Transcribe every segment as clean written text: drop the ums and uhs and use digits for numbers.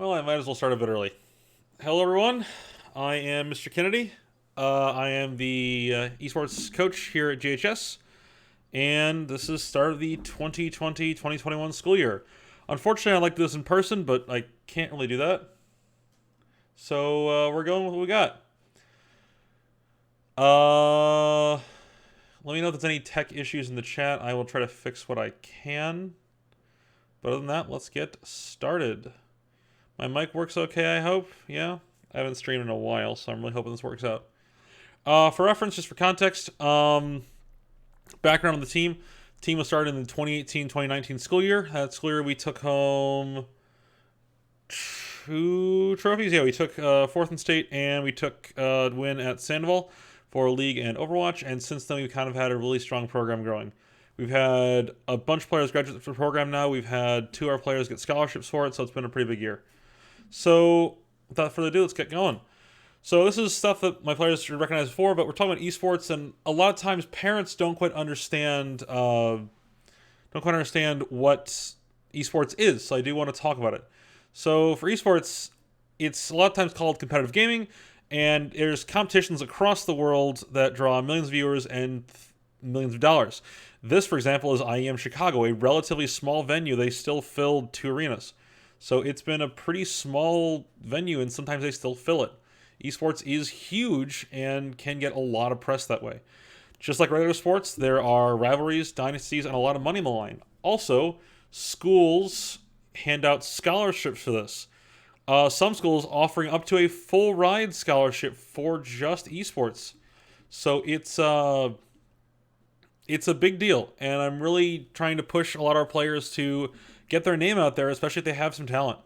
Well, I might as well start a bit early. Hello, everyone. I am Mr. Kennedy. I am the esports coach here at GHS, and this is start of the 2020-2021 school year. Unfortunately, I'd like to do this in person, but I can't really do that. So we're going with what we got. Let me know if there's any tech issues in the chat. I will try to fix what I can. But other than that, let's get started. My mic works okay, I hope. Yeah? I haven't streamed in a while, so I'm really hoping this works out. For reference, just for context, background on the team. The team was started in the 2018-2019 school year. That school year, we took home 2 trophies. Yeah, we took 4th in state, and we took a win at Sandoval for League and Overwatch. And since then, we've kind of had a really strong program growing. We've had a bunch of players graduate from the program now. We've had 2 of our players get scholarships for it, so it's been a pretty big year. So, without further ado, let's get going. So this is stuff that my players should recognize before, but we're talking about esports, and a lot of times parents don't quite understand what esports is. So I do want to talk about it. So for esports, it's a lot of times called competitive gaming, and there's competitions across the world that draw millions of viewers and millions of dollars. This, for example, is IEM Chicago, a relatively small venue. They still filled 2 arenas. So it's been a pretty small venue, and sometimes they still fill it. Esports is huge and can get a lot of press that way. Just like regular sports, there are rivalries, dynasties, and a lot of money on the line. Also, schools hand out scholarships for this. Some schools offering up to a full ride scholarship for just esports. So it's a big deal, and I'm really trying to push a lot of our players to get their name out there, especially if they have some talent.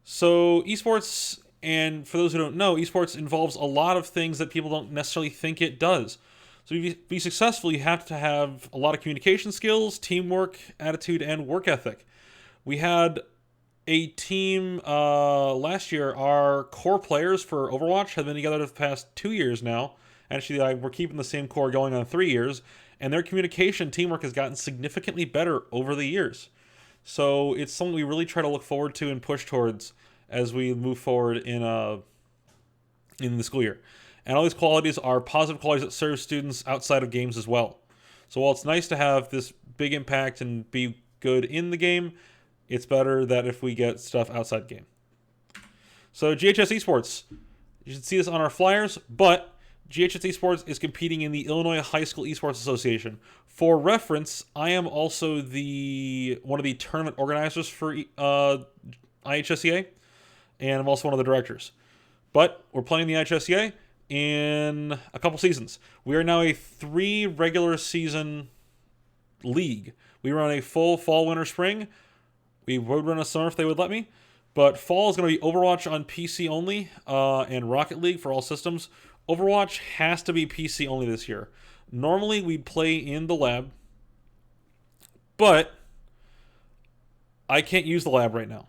So esports, and for those who don't know, esports involves a lot of things that people don't necessarily think it does. So to be successful, you have to have a lot of communication skills, teamwork, attitude, and work ethic. We had a team last year. Our core players for Overwatch have been together the past 2 years now. Actually, we're keeping the same core going on 3 years, and their communication teamwork has gotten significantly better over the years. So it's something we really try to look forward to and push towards as we move forward in the school year. And all these qualities are positive qualities that serve students outside of games as well. So while it's nice to have this big impact and be good in the game, it's better that if we get stuff outside the game. So GHS Esports, you should see this on our flyers, but GHS Esports is competing in the Illinois High School Esports Association. For reference, I am also one of the tournament organizers for IHSEA, and I'm also one of the directors. But we're playing the IHSEA in a couple seasons. We are now a 3 regular season league. We run a full fall, winter, spring. We would run a summer if they would let me. But fall is going to be Overwatch on PC only, and Rocket League for all systems. Overwatch has to be PC only this year. Normally, we'd play in the lab, but I can't use the lab right now.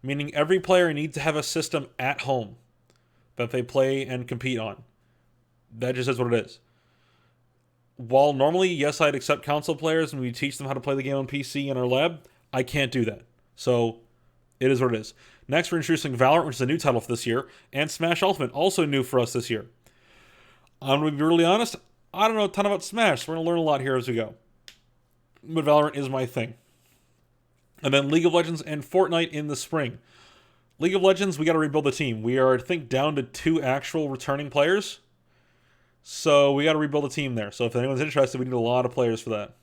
Meaning every player needs to have a system at home that they play and compete on. That just is what it is. While normally, yes, I'd accept console players and we teach them how to play the game on PC in our lab, I can't do that. So it is what it is. Next, we're introducing Valorant, which is a new title for this year, and Smash Ultimate, also new for us this year. I'm going to be really honest, I don't know a ton about Smash, so we're going to learn a lot here as we go. But Valorant is my thing. And then League of Legends and Fortnite in the spring. League of Legends, we got to rebuild the team. We are, I think, down to 2 actual returning players. So we got to rebuild a team there. So if anyone's interested, we need a lot of players for that.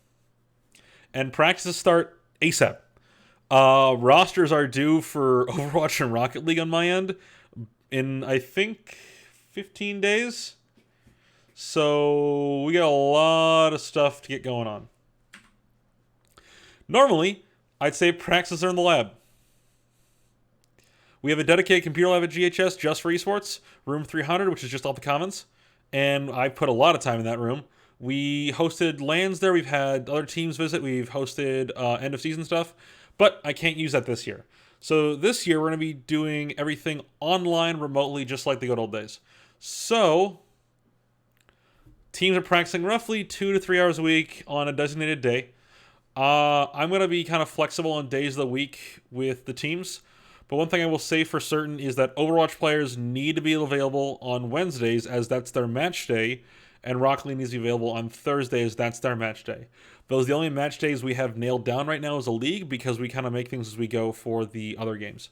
And practices start ASAP. Rosters are due for Overwatch and Rocket League on my end in, I think, 15 days. So we got a lot of stuff to get going on. Normally, I'd say practices are in the lab. We have a dedicated computer lab at GHS just for esports, room 300, which is just off the Commons. And I put a lot of time in that room. We hosted LANs there. We've had other teams visit. We've hosted end of season stuff. But I can't use that this year. So this year, we're going to be doing everything online, remotely, just like the good old days. So teams are practicing roughly 2 to 3 hours a week on a designated day. I'm going to be kind of flexible on days of the week with the teams. But one thing I will say for certain is that Overwatch players need to be available on Wednesdays, as that's their match day, and Rocket League needs to be available on Thursdays, that's their match day. Those are the only match days we have nailed down right now as a league, because we kind of make things as we go for the other games.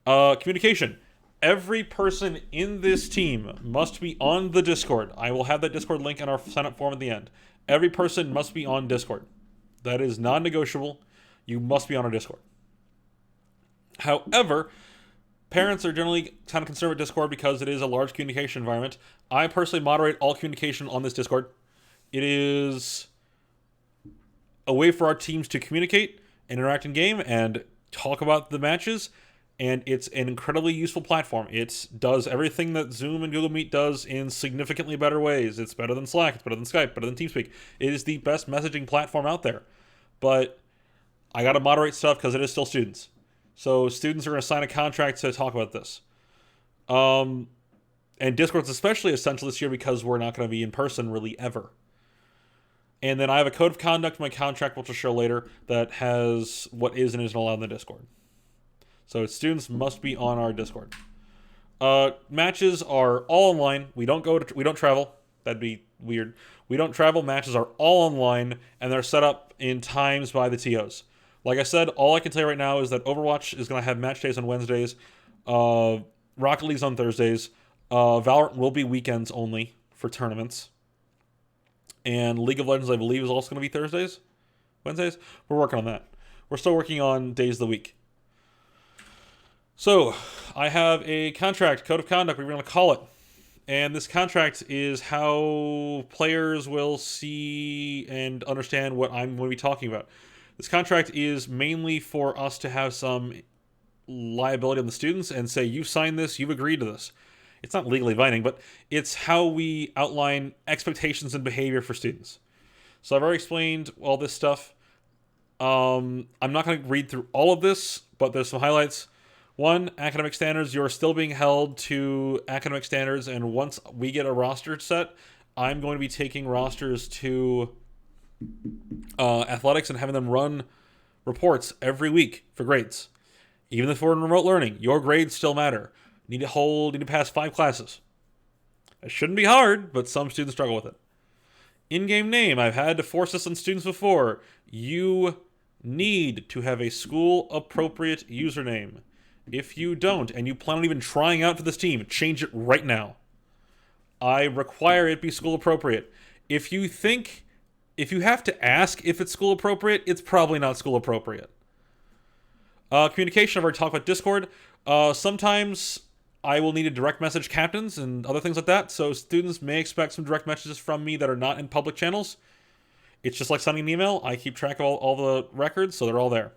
Communication. Every person in this team must be on the Discord. I will have that Discord link in our sign-up form at the end. Every person must be on Discord. That is non-negotiable. You must be on our Discord. However, parents are generally kind of concerned with Discord because it is a large communication environment. I personally moderate all communication on this Discord. It is a way for our teams to communicate and interact in game and talk about the matches, and it's an incredibly useful platform. It does everything that Zoom and Google Meet does in significantly better ways. It's better than Slack, it's better than Skype, better than TeamSpeak. It is the best messaging platform out there. But I got to moderate stuff because it is still students. So students are going to sign a contract to talk about this. And Discord's especially essential this year because we're not going to be in person really ever. And then I have a code of conduct in my contract, which I'll show later, that has what is and isn't allowed in the Discord. So students must be on our Discord. Matches are all online. We don't travel. That'd be weird. We don't travel. Matches are all online, and they're set up in times by the TOs. Like I said, all I can tell you right now is that Overwatch is going to have match days on Wednesdays, Rocket League's on Thursdays, Valorant will be weekends only for tournaments, and League of Legends, I believe, is also going to be Thursdays, Wednesdays. We're working on that. We're still working on days of the week. So, I have a contract, code of conduct, whatever we're going to call it. And this contract is how players will see and understand what I'm going to be talking about. This contract is mainly for us to have some liability on the students and say, you signed this, you've agreed to this. It's not legally binding, but it's how we outline expectations and behavior for students. So I've already explained all this stuff. I'm not going to read through all of this, but there's some highlights. 1, academic standards. You're still being held to academic standards, and once we get a roster set, I'm going to be taking rosters to athletics and having them run reports every week for grades. Even if we're in remote learning, your grades still matter. You need to pass 5 classes. It shouldn't be hard, but some students struggle with it. In-game name. I've had to force this on students before. You need to have a school-appropriate username. If you don't, and you plan on even trying out for this team, change it right now. I require it be school appropriate. If you have to ask if it's school appropriate, it's probably not school appropriate. Communication, I've already talked about Discord. Sometimes I will need to direct message captains and other things like that, so students may expect some direct messages from me that are not in public channels. It's just like sending an email. I keep track of all the records, so they're all there.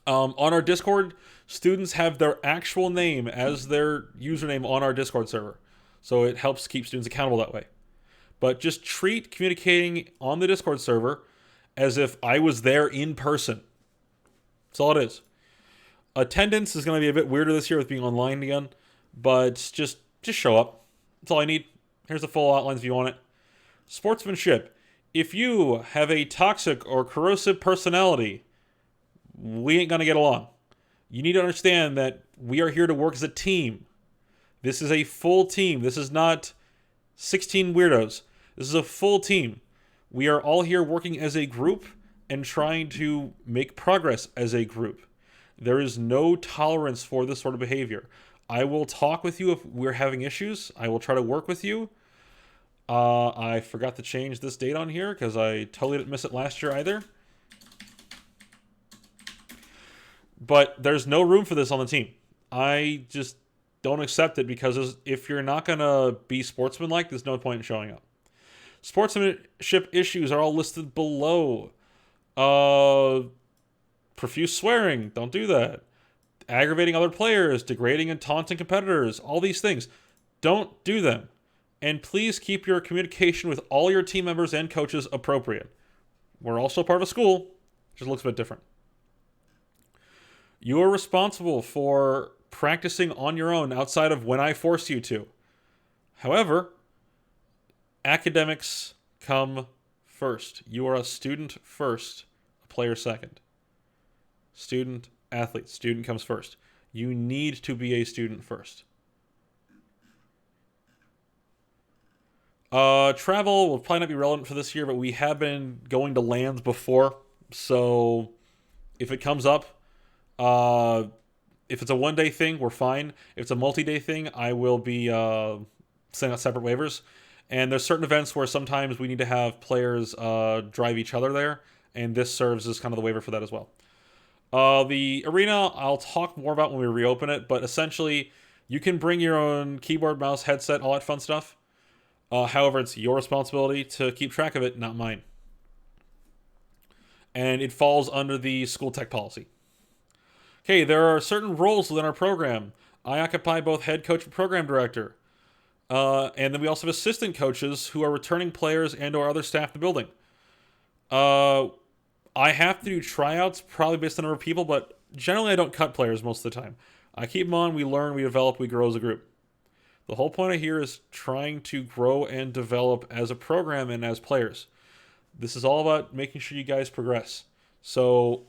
On our Discord, students have their actual name as their username on our Discord server. So it helps keep students accountable that way. But just treat communicating on the Discord server as if I was there in person. That's all it is. Attendance is going to be a bit weirder this year with being online again. But just show up. That's all I need. Here's the full outlines if you want it. Sportsmanship. If you have a toxic or corrosive personality, we ain't going to get along. You need to understand that we are here to work as a team. This is a full team. This is not 16 weirdos. This is a full team. We are all here working as a group and trying to make progress as a group. There is no tolerance for this sort of behavior. I will talk with you if we're having issues. I will try to work with you. I forgot to change this date on here because I totally didn't miss it last year either. But there's no room for this on the team. I just don't accept it because if you're not going to be sportsmanlike, there's no point in showing up. Sportsmanship issues are all listed below. Profuse swearing, don't do that. Aggravating other players, degrading and taunting competitors, all these things. Don't do them. And please keep your communication with all your team members and coaches appropriate. We're also part of a school, just looks a bit different. You are responsible for practicing on your own outside of when I force you to. However, academics come first. You are a student first, a player second. Student, athlete. Student comes first. You need to be a student first. Travel will probably not be relevant for this year, but we have been going to lands before. So if it comes up, if it's a one-day thing, we're fine. If it's a multi-day thing, I will be sending out separate waivers. And there's certain events where sometimes we need to have players drive each other there, and this serves as kind of the waiver for that as well. The arena, I'll talk more about when we reopen it, but essentially, you can bring your own keyboard, mouse, headset, all that fun stuff. However, it's your responsibility to keep track of it, not mine. And it falls under the school tech policy. Okay, there are certain roles within our program. I occupy both head coach and program director. And then we also have assistant coaches who are returning players and or other staff in the building. I have to do tryouts, probably based on the number of people, but generally I don't cut players most of the time. I keep them on, we learn, we develop, we grow as a group. The whole point of here is trying to grow and develop as a program and as players. This is all about making sure you guys progress. So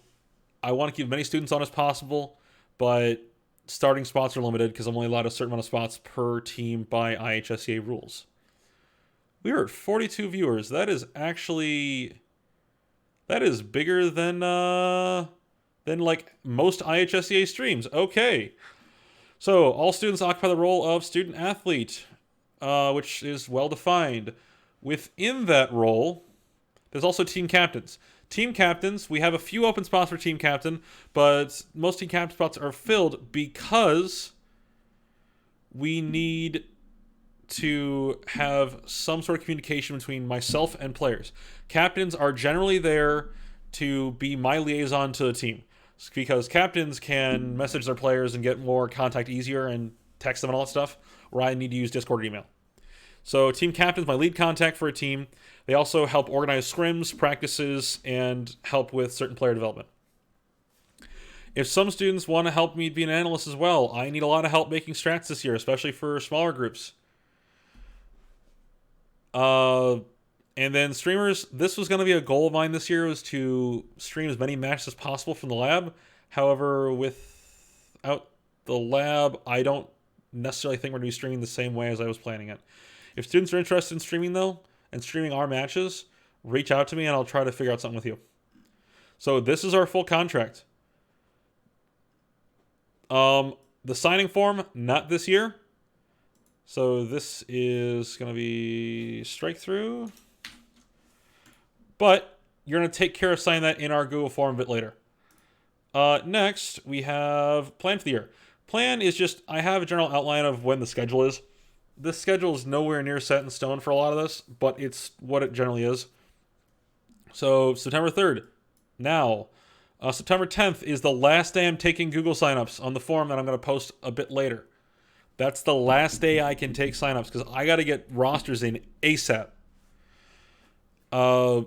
I want to keep as many students on as possible, but starting spots are limited because I'm only allowed a certain amount of spots per team by IHSEA rules. We are at 42 viewers. That is actually... That is bigger than like most IHSEA streams. Okay. So, all students occupy the role of student athlete, which is well defined. Within that role, there's also team captains. Team captains, we have a few open spots for team captain, but most team captain spots are filled because we need to have some sort of communication between myself and players. Captains are generally there to be my liaison to the team, because captains can message their players and get more contact easier and text them and all that stuff, where I need to use Discord or email. So team captain's my lead contact for a team. They also help organize scrims, practices, and help with certain player development. If some students want to help me be an analyst as well, I need a lot of help making strats this year, especially for smaller groups. And then streamers, this was going to be a goal of mine this year, was to stream as many matches as possible from the lab. However, without the lab, I don't necessarily think we're going to be streaming the same way as I was planning it. If students are interested in streaming, though, and streaming our matches, reach out to me and I'll try to figure out something with you. So this is our full contract. The signing form, not this year. So this is going to be strike through. But you're going to take care of signing that in our Google form a bit later. Next, we have plan for the year. Plan is just, I have a general outline of when the schedule is. This schedule is nowhere near set in stone for a lot of this, but it's what it generally is. So September 3rd, now. September 10th is the last day I'm taking Google signups on the form that I'm going to post a bit later. That's the last day I can take signups because I got to get rosters in ASAP. I'm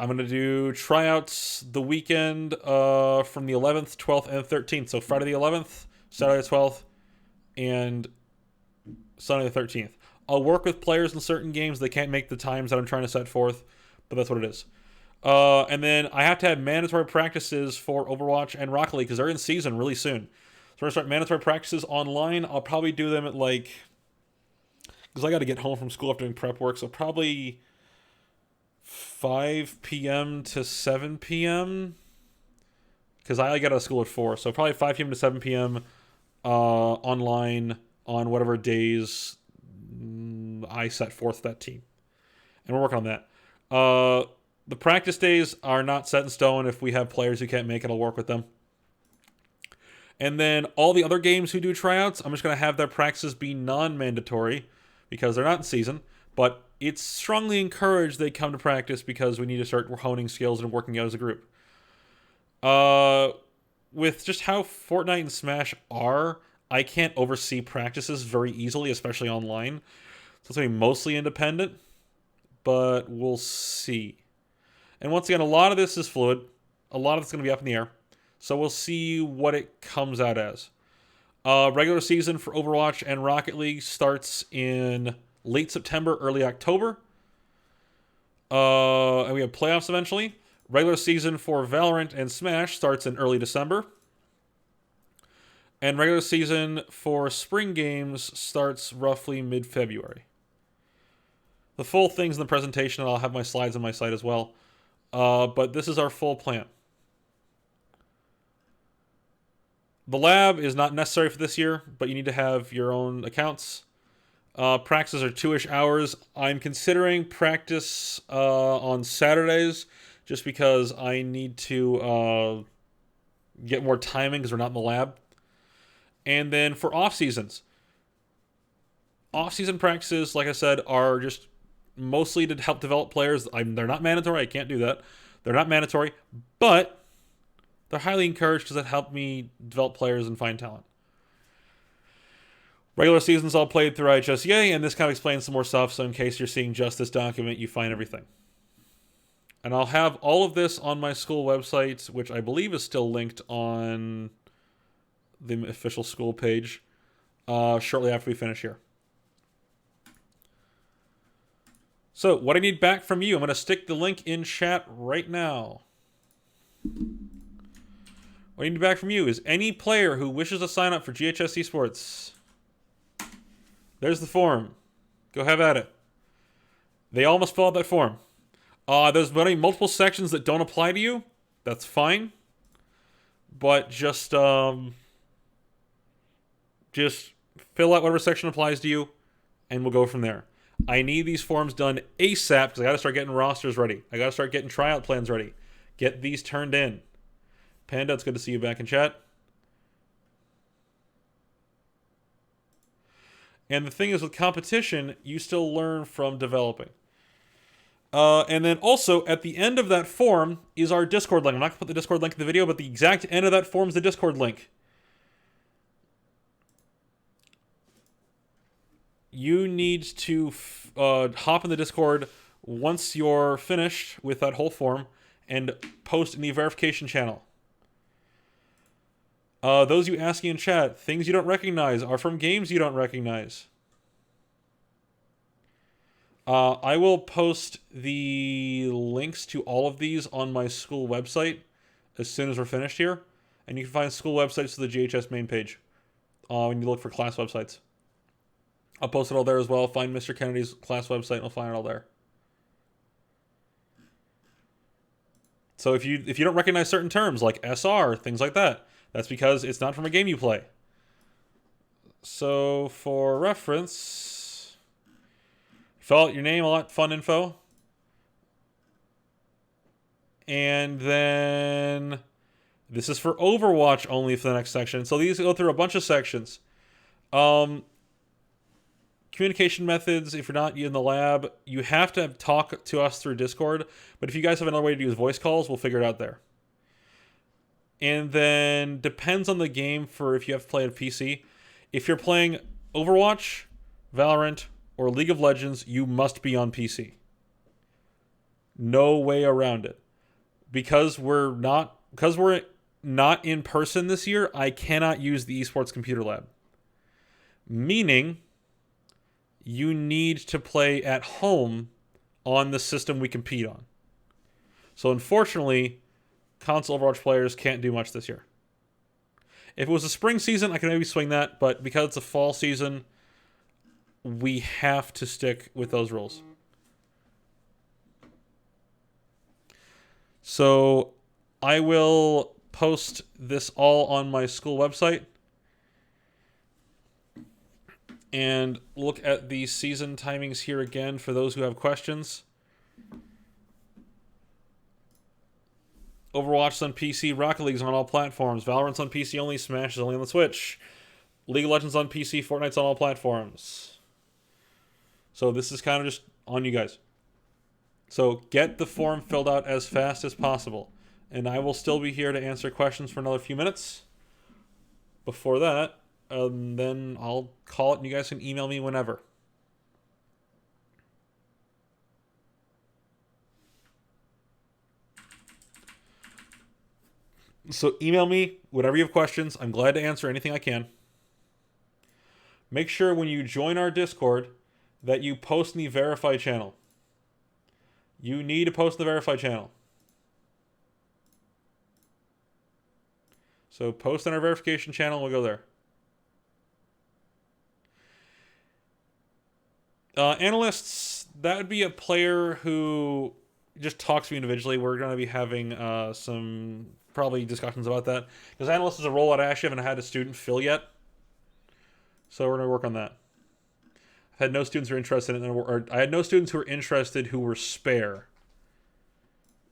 going to do tryouts the weekend from the 11th, 12th, and 13th. So Friday the 11th, Saturday the 12th, and Sunday the 13th. I'll work with players in certain games. They can't make the times that I'm trying to set forth, but that's what it is. And then I have to have mandatory practices for Overwatch and Rocket League because they're in season really soon. So we're going to start mandatory practices online. I'll probably do them at like... Because I got to get home from school after doing prep work, so probably 5 p.m. to 7 p.m. Because I get out of school at 4, so probably 5 p.m. to 7 p.m. Online on whatever days I set forth that team. And we're working on that. The practice days are not set in stone. If we have players who can't make it, I'll work with them. And then all the other games who do tryouts, I'm just going to have their practices be non-mandatory because they're not in season. But it's strongly encouraged they come to practice because we need to start honing skills and working out as a group. With just how Fortnite and Smash are, I can't oversee practices very easily, especially online. So it's going to be mostly independent, but we'll see. And once again, a lot of this is fluid. A lot of it's going to be up in the air. So we'll see what it comes out as. Regular season for Overwatch and Rocket League starts in late September, early October. And we have playoffs eventually. Regular season for Valorant and Smash starts in early December. And regular season for spring games starts roughly mid-February. The full thing's in the presentation, and I'll have my slides on my site as well. But this is our full plan. The lab is not necessary for this year, but you need to have your own accounts. Practices are 2-ish hours. I'm considering practice on Saturdays just because I need to get more timing because we're not in the lab. And then for off-seasons. Off-season practices, like I said, are just mostly to help develop players. They're not mandatory. I can't do that. They're not mandatory, but they're highly encouraged because it helped me develop players and find talent. Regular seasons all played through IHSEA, and this kind of explains some more stuff, so in case you're seeing just this document, you find everything. And I'll have all of this on my school website, which I believe is still linked on the official school page, shortly after we finish here. So, what I need back from you, I'm going to stick the link in chat right now. What I need back from you is any player who wishes to sign up for GHS Esports. There's the form. Go have at it. They all must fill out that form. There's multiple sections that don't apply to you. That's fine. But just fill out whatever section applies to you, and we'll go from there. I need these forms done ASAP because I got to start getting rosters ready. I got to start getting tryout plans ready. Get these turned in. Panda, it's good to see you back in chat. And the thing is, with competition, you still learn from developing. And then also, at the end of that form is our Discord link. I'm not going to put the Discord link in the video, but the exact end of that form is the Discord link. You need to hop in the Discord once you're finished with that whole form and post in the verification channel. Those you asking in chat, things you don't recognize are from games you don't recognize. I will post the links to all of these on my school website as soon as we're finished here. And you can find school websites to the GHS main page when you look for class websites. I'll post it all there as well. Find Mr. Kennedy's class website and I'll find it all there. So if you don't recognize certain terms like SR, things like that, that's because it's not from a game you play. So for reference, fill out your name, a lot fun info. And then this is for Overwatch only for the next section. So these go through a bunch of sections. Communication methods, if you're not in the lab, you have to talk to us through Discord. But if you guys have another way to use voice calls, we'll figure it out there. And then depends on the game for if you have to play on PC. If you're playing Overwatch, Valorant, or League of Legends, you must be on PC. No way around it. Because we're not in person this year, I cannot use the Esports Computer Lab. Meaning, you need to play at home on the system we compete on. So unfortunately, console Overwatch players can't do much this year. If it was a spring season, I could maybe swing that, but because it's a fall season, we have to stick with those rules. So I will post this all on my school website and look at the season timings here again for those who have questions. Overwatch's on PC, Rocket League's on all platforms, Valorant's on PC only, Smash is only on the Switch, League of Legends on PC, Fortnite's on all platforms. So this is kind of just on you guys. So get the form filled out as fast as possible. And I will still be here to answer questions for another few minutes. Before that, then I'll call it and you guys can email me whenever. So email me whatever you have questions. I'm glad to answer anything I can. Make sure when you join our Discord that you post in the Verify channel. You need to post in the Verify channel. So post on our verification channel and we'll go there. Analysts, that would be a player who just talks to me individually. We're going to be having some probably discussions about that. Because analyst is a role that I actually haven't had a student fill yet. So we're going to work on that. I've had no students who are interested in it, or I had no students who were interested who were spare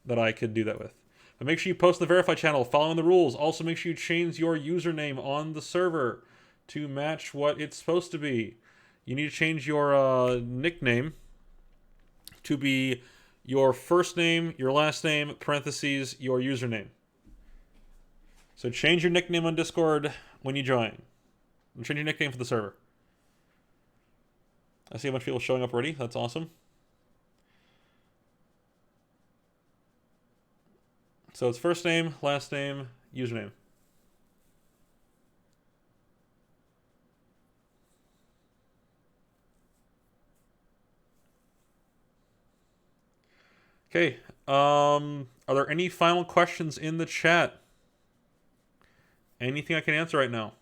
that I could do that with. But make sure you post in the Verify channel, following the rules. Also make sure you change your username on the server to match what it's supposed to be. You need to change your nickname to be your first name, your last name, parentheses, your username. So change your nickname on Discord when you join. And change your nickname for the server. I see a bunch of people showing up already. That's awesome. So it's first name, last name, username. Okay. Are there any final questions in the chat? Anything I can answer right now?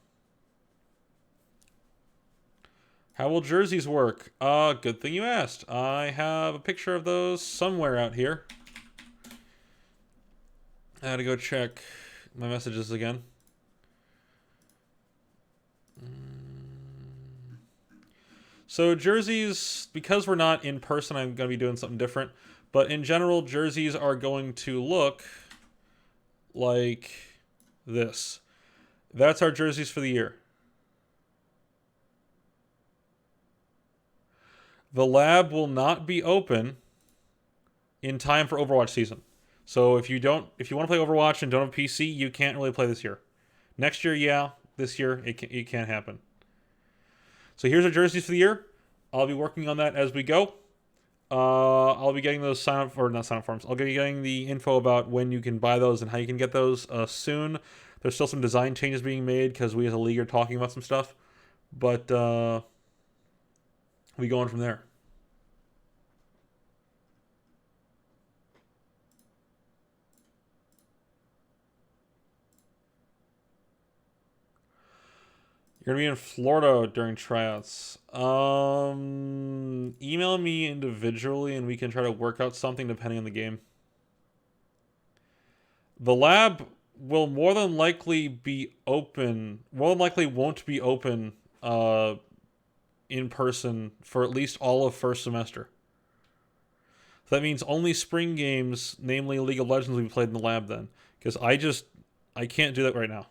How will jerseys work? Good thing you asked. I have a picture of those somewhere out here. I had to go check my messages again. So jerseys, because we're not in person, I'm going to be doing something different. But in general, jerseys are going to look like this. That's our jerseys for the year. The lab will not be open in time for Overwatch season. So if you want to play Overwatch and don't have a PC, you can't really play this year. Next year, yeah. This year, it can't happen. So here's our jerseys for the year. I'll be working on that as we go. I'll be getting those sign up, or not sign up forms. I'll be getting the info about when you can buy those and how you can get those soon. There's still some design changes being made because we as a league are talking about some stuff. But we go on from there. You're gonna be in Florida during tryouts. Email me individually and we can try to work out something depending on the game. The lab will more than likely be open. More than likely won't be open in person for at least all of first semester. So that means only spring games, namely League of Legends, will be played in the lab then. Because I can't do that right now.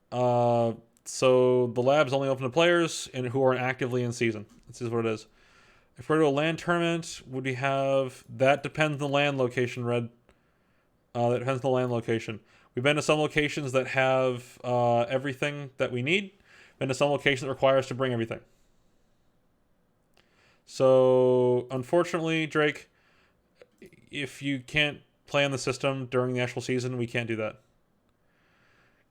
So the lab's only open to players and who are actively in season. This is what it is. If we're to a LAN tournament, would we have... That depends on the LAN location, Red. That depends on the LAN location. We've been to some locations that have everything that we need. Been to some locations that require us to bring everything. So, unfortunately, Drake, if you can't play on the system during the actual season, we can't do that.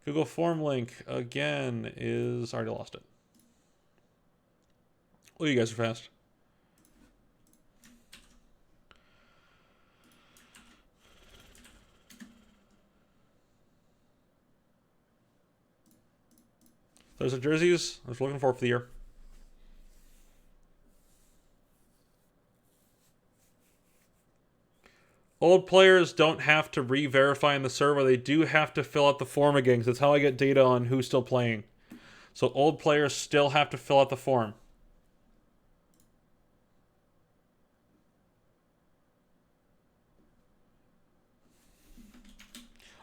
Google form link, again, is... I already lost it. Oh, you guys are fast. There's the jerseys I was looking for the year. Old players don't have to re-verify in the server. They do have to fill out the form again, because that's how I get data on who's still playing. So old players still have to fill out the form.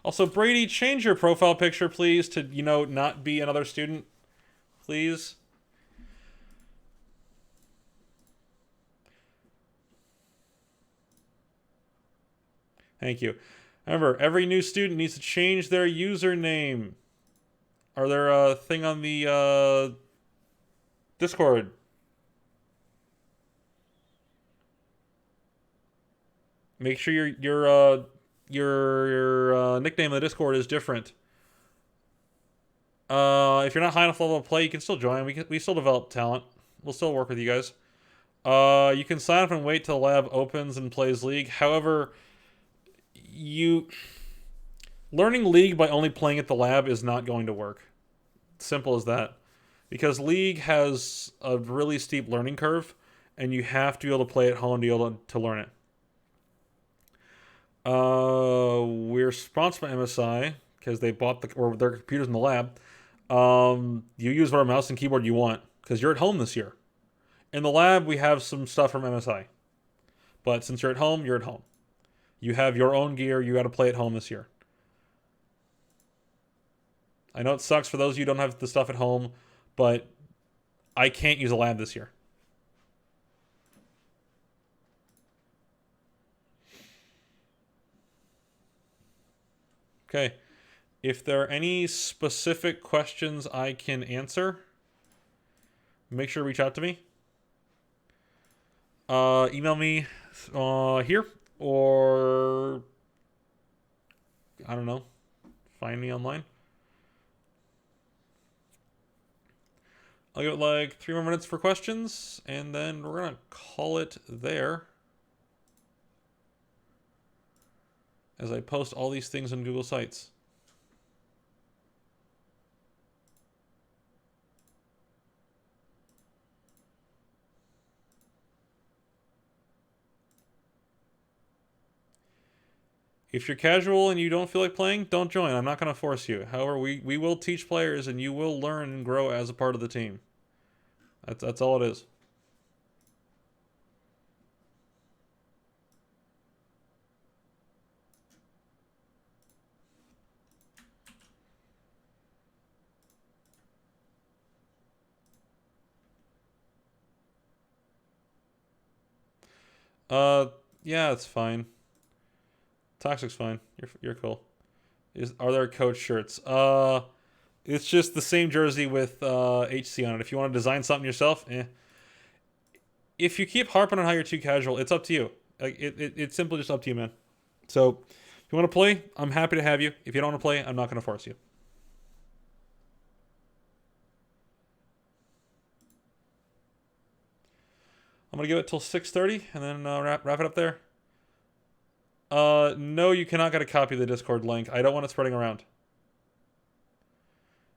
Also, Brady, change your profile picture, please, to, not be another student. Please. Thank you. Remember, every new student needs to change their username. Are there a thing on the Discord? Make sure your nickname in the Discord is different. If you're not high enough level to play, you can still join. We still develop talent. We'll still work with you guys. You can sign up and wait till the lab opens and plays League. However, learning League by only playing at the lab is not going to work. Simple as that. Because League has a really steep learning curve, and you have to be able to play at home to be able to learn it. We're sponsored by MSI because they bought their computers in the lab. You use whatever mouse and keyboard you want because you're at home this year. In the lab, we have some stuff from MSI. But since you're at home, you're at home. You have your own gear. You got to play at home this year. I know it sucks for those of you who don't have the stuff at home, but I can't use a lab this year. Okay. If there are any specific questions I can answer, make sure to reach out to me. Email me here, or I don't know, find me online. I'll give it like 3 more minutes for questions, and then we're gonna call it there. As I post all these things on Google Sites. If you're casual and you don't feel like playing, don't join. I'm not going to force you. However, we will teach players and you will learn and grow as a part of the team. That's all it is. Uh, yeah, it's fine. Toxic's fine. You're cool. Are there coach shirts? It's just the same jersey with HC on it. If you want to design something yourself, eh. If you keep harping on how you're too casual, it's up to you. Like it's simply just up to you, man. So if you want to play, I'm happy to have you. If you don't want to play, I'm not going to force you. I'm going to give it till 6:30 and then wrap it up there. No, you cannot get a copy of the Discord link. I don't want it spreading around.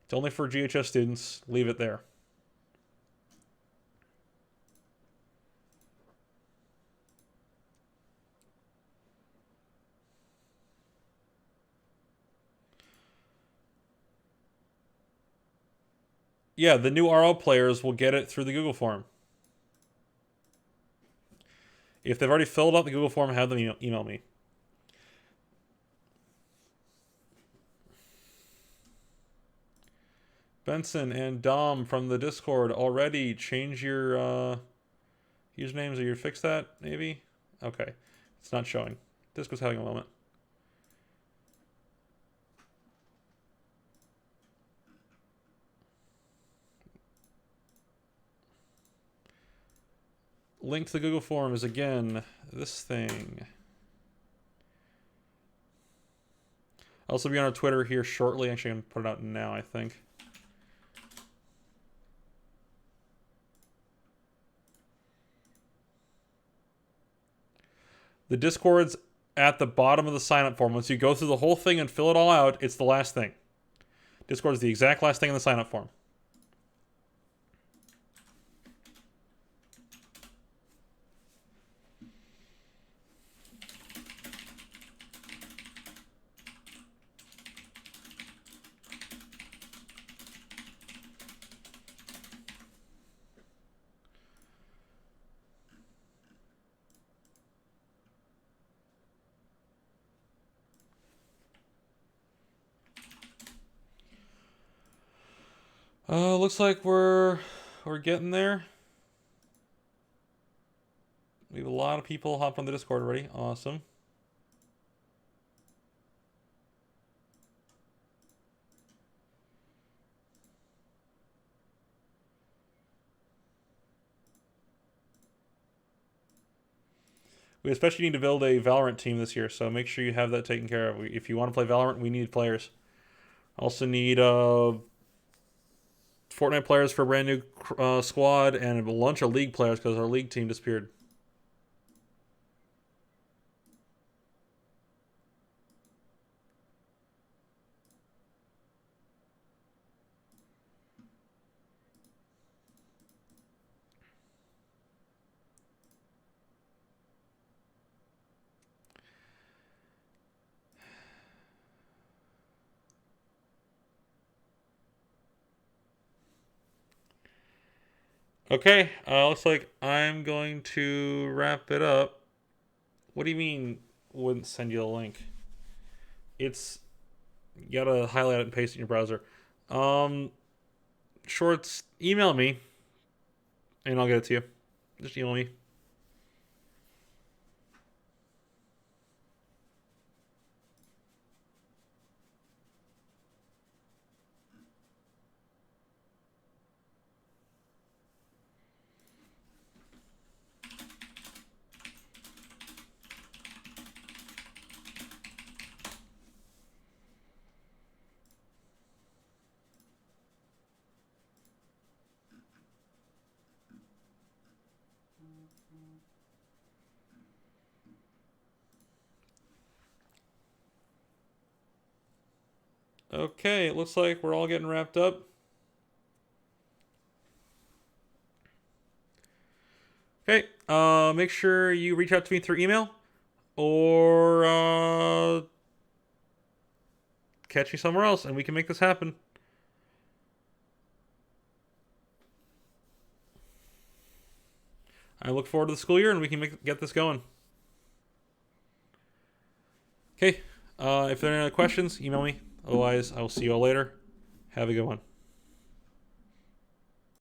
It's only for GHS students. Leave it there. Yeah, the new RO players will get it through the Google form. If they've already filled out the Google form, have them email me. Benson and Dom from the Discord already change your usernames or you fix that, maybe? Okay. It's not showing. Discord's having a moment. Link to the Google form is, again, this thing. I'll also be on our Twitter here shortly. Actually, I'm going to put it out now, I think. The Discord's at the bottom of the sign-up form. Once you go through the whole thing and fill it all out, it's the last thing. Discord is the exact last thing in the sign-up form. Looks like we're getting there. We have a lot of people hop on the Discord already. Awesome. We especially need to build a Valorant team this year, so make sure you have that taken care of. If you want to play Valorant, we need players. Also need Fortnite players for a brand new squad and a bunch of League players because our League team disappeared. Okay, looks like I'm going to wrap it up. What do you mean wouldn't send you the link? It's, you gotta highlight it and paste it in your browser. Shorts, email me and I'll get it to you. Just email me. Okay, it looks like we're all getting wrapped up. Okay, make sure you reach out to me through email or catch me somewhere else, and we can make this happen. I look forward to the school year, and we can get this going. Okay. If there are any other questions, email me. Otherwise, I will see you all later. Have a good one.